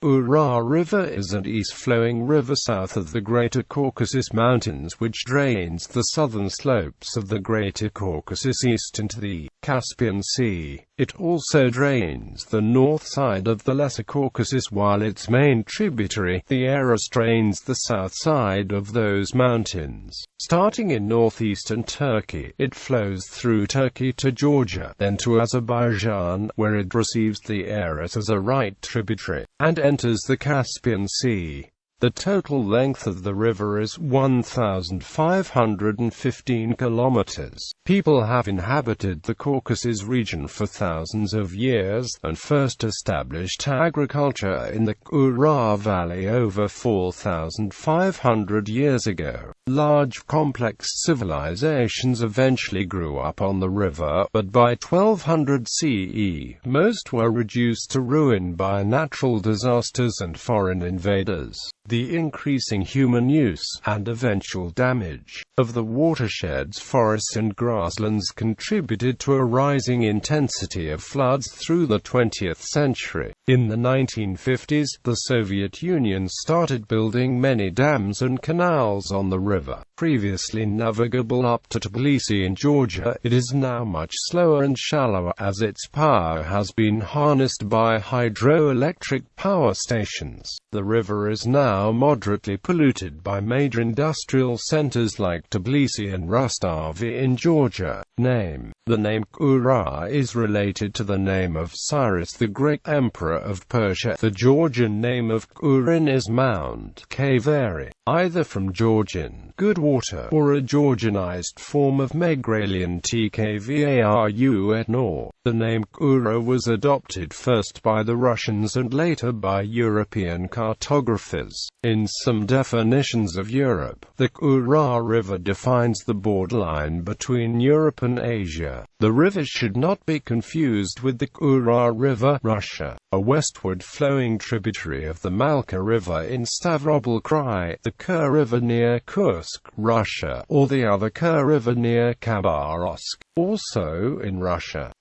Kura River is an east-flowing river south of the Greater Caucasus Mountains which drains the southern slopes of the Greater Caucasus east into the Caspian Sea. It also drains the north side of the Lesser Caucasus, while its main tributary, the Aras, drains the south side of those mountains. Starting in northeastern Turkey, it flows through Turkey to Georgia, then to Azerbaijan, where it receives the Aras as a right tributary, and enters the Caspian Sea. The total length of the river is 1,515 kilometers. People have inhabited the Caucasus region for thousands of years, and first established agriculture in the Kura Valley over 4,500 years ago. Large complex civilizations eventually grew up on the river, but by 1200 CE, most were reduced to ruin by natural disasters and foreign invaders. The increasing human use, and eventual damage, of the watersheds, forests and grasslands contributed to a rising intensity of floods through the 20th century. In the 1950s, the Soviet Union started building many dams and canals on the river. Previously navigable up to Tbilisi in Georgia, it is now much slower and shallower as its power has been harnessed by hydroelectric power stations. The river is now moderately polluted by major industrial centers like Tbilisi and Rostov in Georgia. The name Kura is related to the name of Cyrus, the great emperor of Persia. The Georgian name of Kurin is Mount Kaveri, either from Georgian good water or a Georgianized form of Megrelian Tkvaru etnor. The name Kura was adopted first by the Russians and later by European cartographers. In some definitions of Europe, the Kura River defines the borderline between Europe and Asia. The river should not be confused with the Kura River, Russia, a westward flowing tributary of the Malka River in Stavropol Krai, the Kura River near Kursk, Russia, or the other Kura River near Khabarovsk, also in Russia.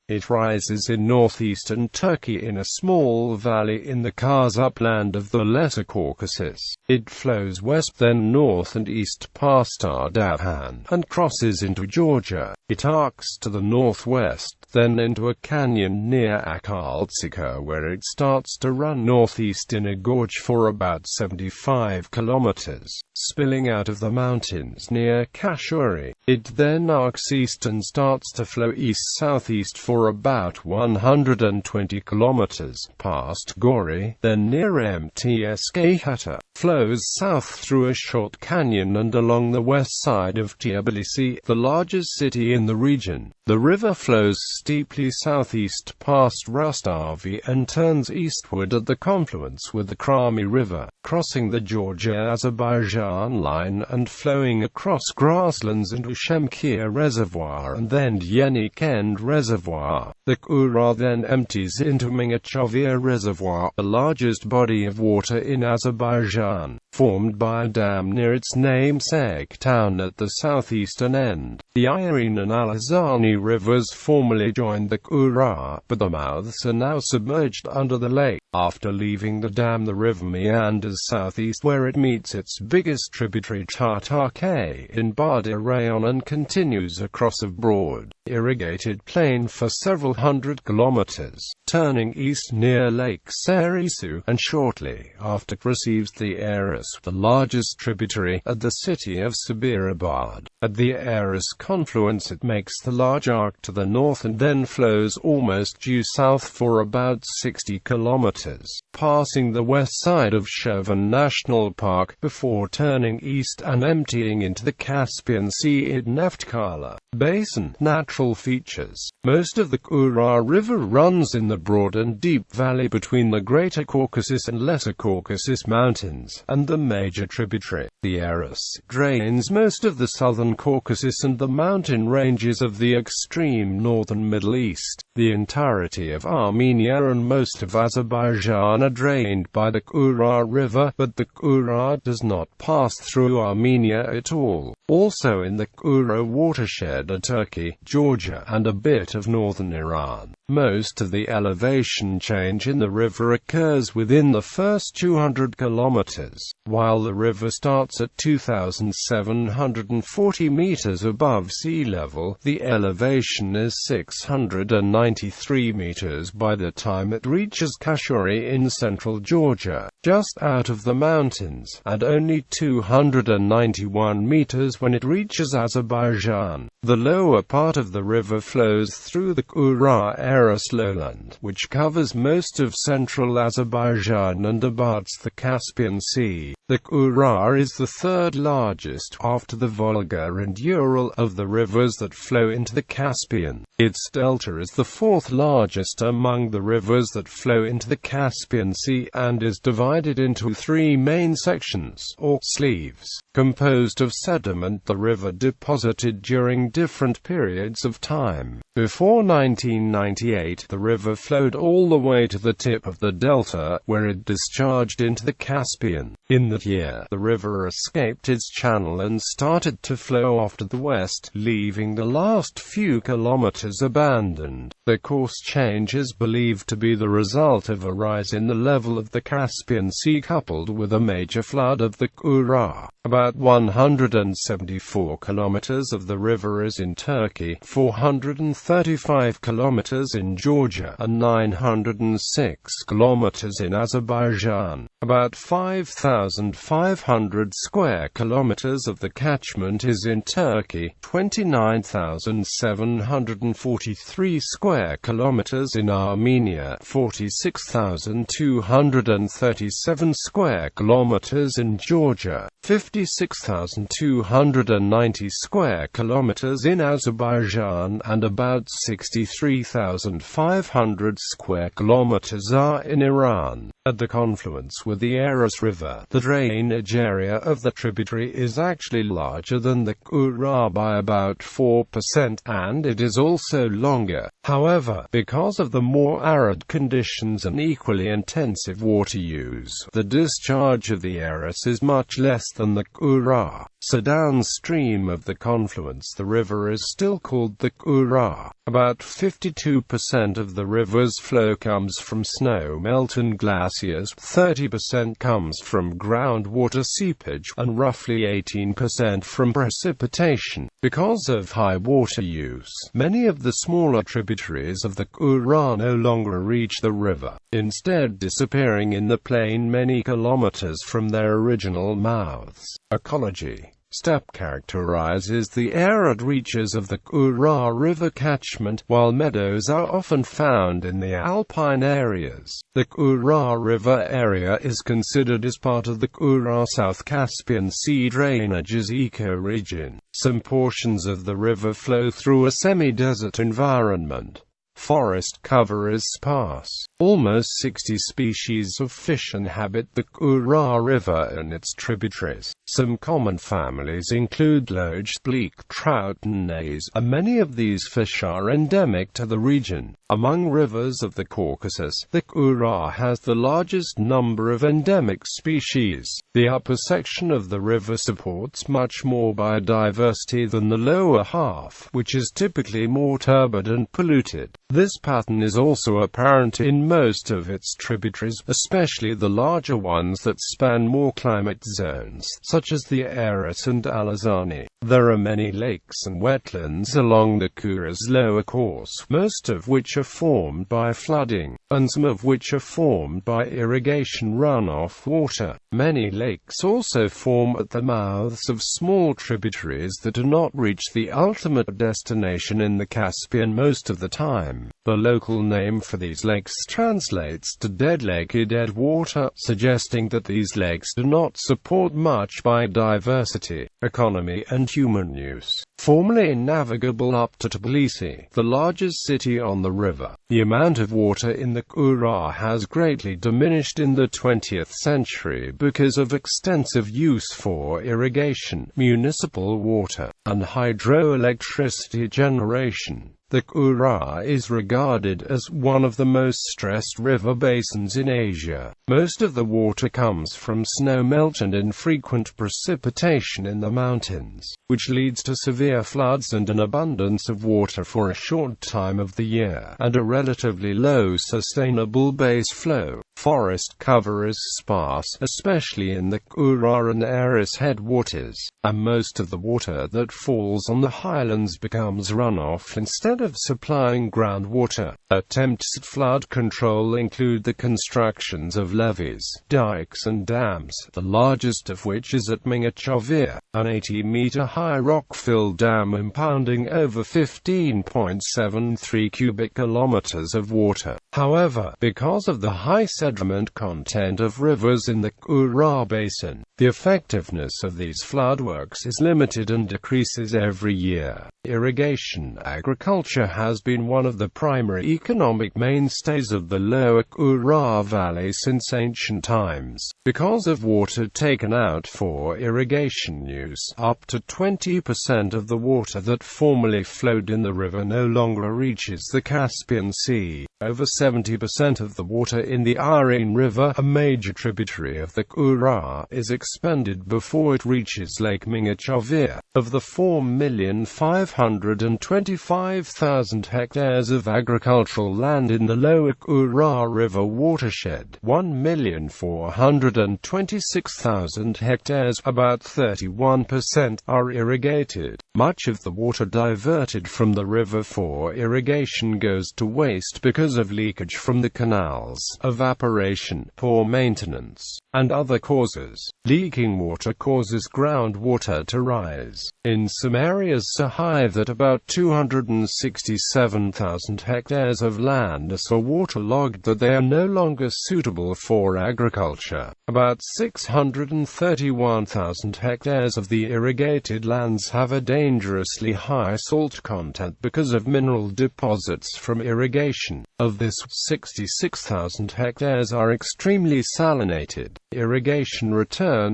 It rises in northeastern Turkey in a small valley in the Kars upland of the Lesser Caucasus. It flows west, then north and east past Ardahan, and crosses into Georgia. It arcs to the northwest, then into a canyon near Akaltsika, where it starts to run northeast in a gorge for about 75 kilometers, spilling out of the mountains near Kashuri. It then arcs east and starts to flow east-southeast for about 120 kilometers, past Gori, then near Mtskata, flows south through a short canyon and along the west side of Tbilisi, the largest city in the region. The river flows steeply southeast past Rostovi and turns eastward at the confluence with the Krami River, crossing the Georgia-Azerbaijan line and flowing across grasslands into Shemkir Reservoir and then Yenikend Reservoir. The Kura then empties into Mingachovir Reservoir, the largest body of water in Azerbaijan, formed by a dam near its namesake town at the southeastern end. The Irin and Alazani rivers formerly joined the Kura, but the mouths are now submerged under the lake. After leaving the dam, the river meanders southeast where it meets its biggest tributary Tatarke in Bada Rayon and continues across a broad, irrigated plain for several hundred kilometers, turning east near Lake Serisu, and shortly after receives the Aras, the largest tributary, at the city of Sabirabad. At the Aras confluence it makes the large arc to the north and then flows almost due south for about 60 kilometers, passing the west side of Shevan National Park, before turning east and emptying into the Caspian Sea.It Neftkala Basin. Natural features. Most of the Kura River runs in the broad and deep valley between the Greater Caucasus and Lesser Caucasus Mountains, and the major tributary, the Aras, drains most of the southern Caucasus and the mountain ranges of the extreme northern Middle East. The entirety of Armenia and most of Azerbaijan are drained by the Kura River, but the Kura does not pass through Armenia at all. Also in the Kura watershed are Turkey, Georgia, and a bit of northern Iran. Most of the elevation change in the river occurs within the first 200 kilometers. While the river starts at 2,740 meters above sea level, the elevation is 693 meters by the time it reaches Kashuri in central Georgia, just out of the mountains, and only 291 meters when it reaches Azerbaijan. The lower part of the river flows through the Kura-Aras lowland, which covers most of central Azerbaijan and abuts the Caspian Sea. The Kura is the third largest, after the Volga and Ural, of the rivers that flow into the Caspian. Its delta is the fourth largest among the rivers that flow into the Caspian Sea and is divided into three main sections, or sleeves, composed of sediment the river deposited during different periods of time. Before 1998, the river flowed all the way to the tip of the delta, where it discharged into the Caspian. In that year, the river escaped its channel and started to flow off to the west, leaving the last few kilometers abandoned. The course change is believed to be the result of a rise in the level of the Caspian Sea coupled with a major flood of the Kura. About 174 kilometers of the river is in Turkey, 435 kilometers in Georgia, and 906 kilometers in Azerbaijan. About 5,500 square kilometers of the catchment is in Turkey, 29,743 square kilometers in Armenia, 46,237 square kilometers in Georgia, 56,290 square kilometers in Azerbaijan, and about 63,500 square kilometers are in Iran. At the confluence with the Aras River, the drainage area of the tributary is actually larger than the Kura by about 4%, and it is also longer. However, because of the more arid conditions and equally intensive water use, the discharge of the Aras is much less than the Kura. So downstream of the confluence the river is still called the Kura. About 52% of the river's flow comes from snow melt and glaciers, 30% comes from groundwater seepage, and roughly 18% from precipitation. Because of high water use, many of the smaller tributaries of the Kura no longer reach the river, instead disappearing in the plain many kilometers from their original mouths. Ecology. Steppe characterizes the arid reaches of the Kura River catchment, while meadows are often found in the alpine areas. The Kura River area is considered as part of the Kura South Caspian Sea drainage's ecoregion. Some portions of the river flow through a semi-desert environment. Forest cover is sparse. Almost 60 species of fish inhabit the Kura River and its tributaries. Some common families include loge, bleak, trout and nays, and many of these fish are endemic to the region. Among rivers of the Caucasus, the Kura has the largest number of endemic species. The upper section of the river supports much more biodiversity than the lower half, which is typically more turbid and polluted. This pattern is also apparent in most of its tributaries, especially the larger ones that span more climate zones, such as the Aras and Alazani. There are many lakes and wetlands along the Kura's lower course, most of which are formed by flooding, and some of which are formed by irrigation runoff water. Many lakes also form at the mouths of small tributaries that do not reach the ultimate destination in the Caspian most of the time. The local name for these lakes translates to dead lake or dead water, suggesting that these lakes do not support much biodiversity, economy and human use. Formerly navigable up to Tbilisi, the largest city on the river, the amount of water in the Kura has greatly diminished in the 20th century because of extensive use for irrigation, municipal water, and hydroelectricity generation. The Kura is regarded as one of the most stressed river basins in Asia. Most of the water comes from snowmelt and infrequent precipitation in the mountains, which leads to severe floods and an abundance of water for a short time of the year, and a relatively low sustainable base flow. Forest cover is sparse, especially in the Kura and Aras headwaters, and most of the water that falls on the highlands becomes runoff instead of supplying groundwater. Attempts at flood control include the constructions of levees, dikes and dams, the largest of which is at Mingachavir, an 80-meter-high rock-filled dam impounding over 15.73 cubic kilometers of water. However, because of the high sediment content of rivers in the Kura basin, the effectiveness of these floodworks is limited and decreases every year. Irrigation agriculture has been one of the primary economic mainstays of the lower Kura Valley since ancient times. Because of water taken out for irrigation use, up to 20% of the water that formerly flowed in the river no longer reaches the Caspian Sea. Over 70% of the water in the Aras River, a major tributary of the Kura, is expended before it reaches Lake Mingachavir. Of the 4,525,000 hectares of agricultural land in the lower Kura River watershed, 1,426,000 hectares, about 31%, are irrigated. Much of the water diverted from the river for irrigation goes to waste because of leakage from the canals, evaporation, poor maintenance, and other causes. Leaking water causes groundwater to rise. In some areas so high that about 267,000 hectares of land are so waterlogged that they are no longer suitable for agriculture. About 631,000 hectares of the irrigated lands have a dangerously high salt content because of mineral deposits from irrigation. Of this, 66,000 hectares are extremely salinated. Irrigation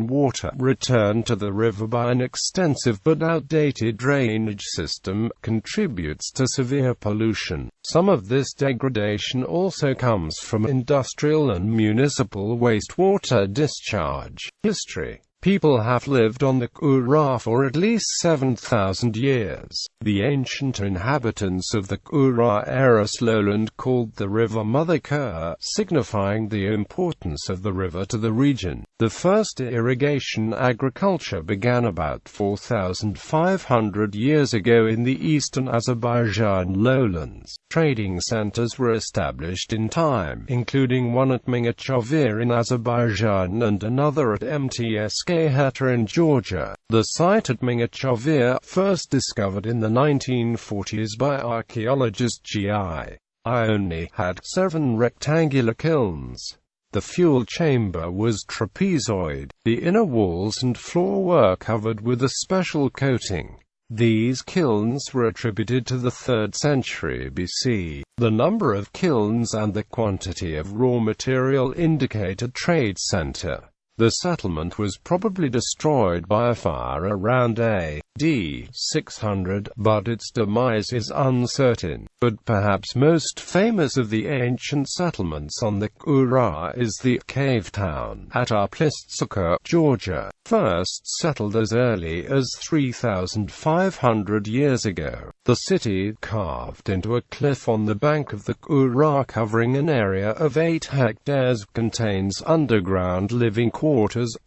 water returned to the river by an extensive but outdated drainage system contributes to severe pollution. Some of this degradation also comes from industrial and municipal wastewater discharge. History. People have lived on the Kura for at least 7,000 years. The ancient inhabitants of the Kura Aras lowland called the river Mother Kura, signifying the importance of the river to the region. The first irrigation agriculture began about 4,500 years ago in the eastern Azerbaijan lowlands. Trading centers were established in time, including one at Mingachavir in Azerbaijan and another at Mtsk in Georgia. The site at Mingachavir, first discovered in the 1940s by archaeologist G.I. Ioni, had 7 rectangular kilns. The fuel chamber was trapezoid. The inner walls and floor were covered with a special coating. These kilns were attributed to the 3rd century BC. The number of kilns and the quantity of raw material indicate a trade center. The settlement was probably destroyed by a fire around A.D. 600, but its demise is uncertain. But perhaps most famous of the ancient settlements on the Kura is the cave town at Aplistsuka, Georgia, first settled as early as 3,500 years ago. The city, carved into a cliff on the bank of the Kura covering an area of 8 hectares, contains underground living quarters,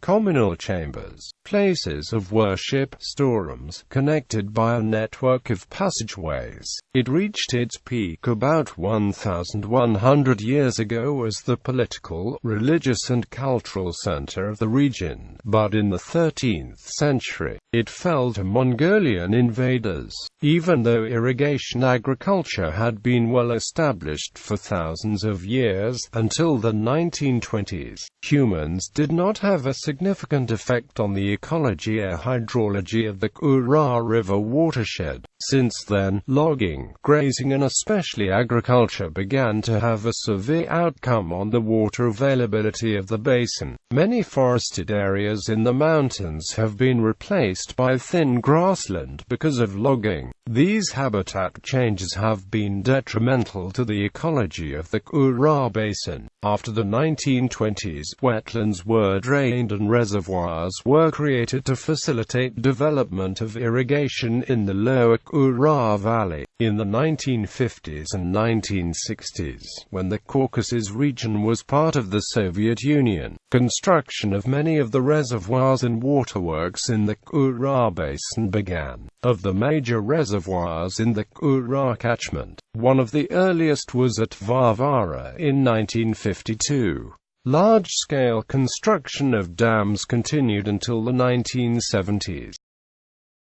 communal chambers, places of worship, storerooms, connected by a network of passageways. It reached its peak about 1,100 years ago as the political, religious and cultural center of the region, but in the 13th century, it fell to Mongolian invaders. Even though irrigation agriculture had been well established for thousands of years, until the 1920s, humans did not not have a significant effect on the ecology or hydrology of the Kura River watershed. Since then, logging, grazing and especially agriculture began to have a severe outcome on the water availability of the basin. Many forested areas in the mountains have been replaced by thin grassland because of logging. These habitat changes have been detrimental to the ecology of the Kura basin. After the 1920s, wetlands were drained and reservoirs were created to facilitate development of irrigation in the lower Kura Valley. In the 1950s and 1960s, when the Caucasus region was part of the Soviet Union, construction of many of the reservoirs and waterworks in the Kura basin began. Of the major reservoirs in the Kura catchment, one of the earliest was at Varvara in 1952. Large-scale construction of dams continued until the 1970s.